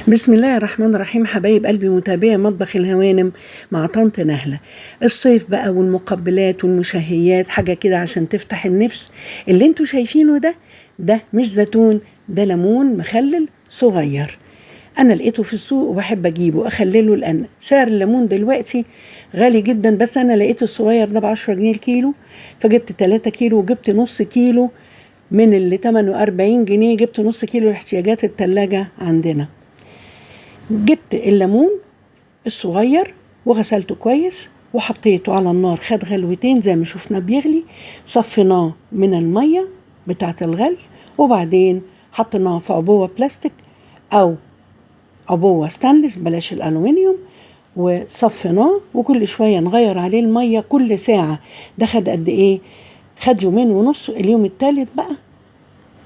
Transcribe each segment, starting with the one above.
بسم الله الرحمن الرحيم. حبايب قلبي متابعي مطبخ الهوانم مع طنط نهلة. الصيف بقى والمقبلات والمشهيات حاجة كده عشان تفتح النفس. اللي انتوا شايفينه ده مش زيتون، ده ليمون مخلل صغير. انا لقيته في السوق وبحب اجيبه اخلله، لان سعر الليمون دلوقتي غالي جدا، بس انا لقيت الصغير ده ب10 جنيه الكيلو، فجبت 3 كيلو وجبت نص كيلو من اللي تمنه 40 جنيه، جبت نص كيلو لاحتياجات التلاجة عندنا. جبت الليمون الصغير وغسلته كويس وحطيته على النار، خد غلوتين زي ما شفنا بيغلي، صفيناه من المية بتاعة الغلي، وبعدين حطيناه في عبوة بلاستيك او عبوة ستانلس بلاش الالومنيوم، وصفيناه وكل شوية نغير عليه المية كل ساعة. ده خد قد ايه؟ خد 2.5 يوم. اليوم الثالث بقى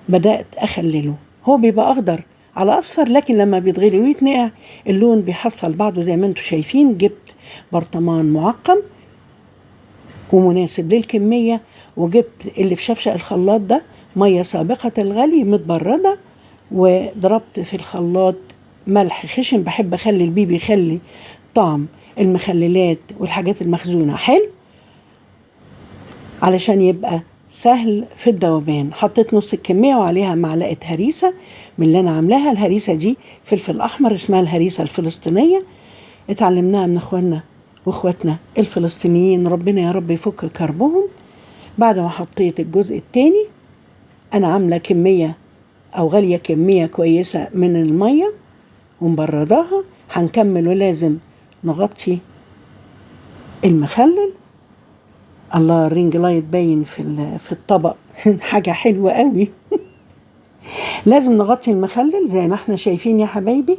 بدأت أخلله. هو بيبقى أخضر على أصفر، لكن لما بيتغلي ويتنقع اللون بيحصل بعضه زي ما انتوا شايفين. جبت برطمان معقم ومناسب للكمية، وجبت اللي في شفشق الخلاط ده مية سابقة الغلي متبردة، وضربت في الخلاط ملح خشن. بحب أخلي بيه، بيخلي طعم المخللات والحاجات المخزونة حلو علشان يبقى سهل في الذوبان. حطيت نص الكمية وعليها معلقة هريسة من اللي أنا عاملاها. الهريسة دي فلفل أحمر، اسمها الهريسة الفلسطينية، اتعلمناها من إخواننا وإخواتنا الفلسطينيين، ربنا يا رب يفك كربهم. بعد ما حطيت الجزء التاني، أنا عاملة كمية أو غالية كمية كويسة من المية ومبرداها. هنكمل ولازم نغطي المخلل. الله، الرينج لايت باين في الطبق حاجة حلوة قوي. لازم نغطي المخلل زي ما احنا شايفين يا حبايبي.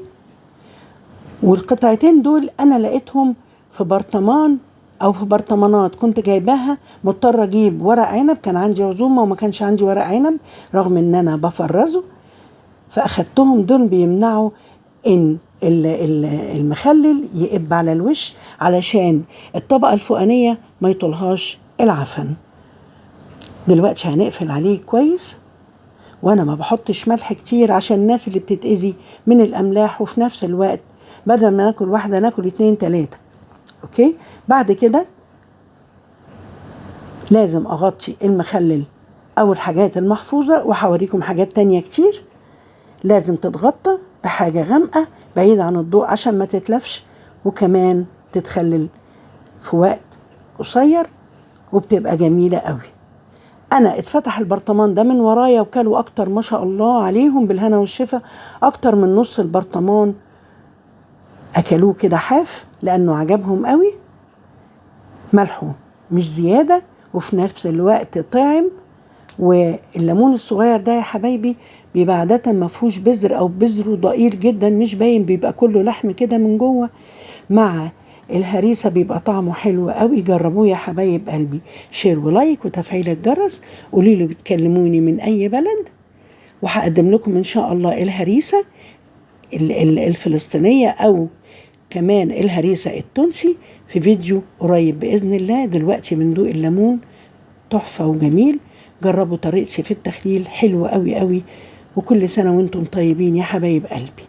والقطعتين دول انا لقيتهم في برطمان او في برطمانات كنت جايباها، مضطرة اجيب ورق عنب، كان عندي عزومة وما كانش عندي ورق عنب رغم ان انا بفرزه، فاخدتهم. دول بيمنعوا ان المخلل يقب على الوش علشان الطبقة الفوقانية ما يطولهاش العفن. دلوقتي هنقفل عليه كويس، وانا ما بحطش ملح كتير عشان الناس اللي بتتأذي من الاملاح، وفي نفس الوقت بدل ما ناكل واحدة ناكل 2 3. اوكي، بعد كده لازم اغطي المخلل او الحاجات المحفوظة، وحوريكم حاجات تانية كتير لازم تتغطى بحاجة غامقة بعيد عن الضوء عشان ما تتلفش، وكمان تتخلل في وقت قصير وبتبقى جميلة قوي. انا اتفتح البرطمان ده من ورايا وكلوا اكتر ما شاء الله عليهم بالهنا والشفا، اكتر من نص البرطمان اكلوه كده حاف لانه عجبهم قوي. ملحه مش زيادة وفي نفس الوقت طعم. والليمون الصغير ده يا حبايبي بيبقى عادة ما فيهوش بذر او بذره ضئيل جدا مش باين، بيبقى كله لحم كده من جوه. مع الهريسة بيبقى طعمه حلو قوي. جربوه يا حبايب قلبي. شير ولايك وتفعيل الجرس. قولوا لي بتكلموني من اي بلد، وهقدم لكم ان شاء الله الهريسة الفلسطينية او كمان الهريسة التونسي في فيديو قريب بإذن الله. دلوقتي بندوق الليمون تحفة وجميل. جربوا طريقتي في التخليل، حلوة قوي قوي. وكل سنة وانتم طيبين يا حبايب قلبي.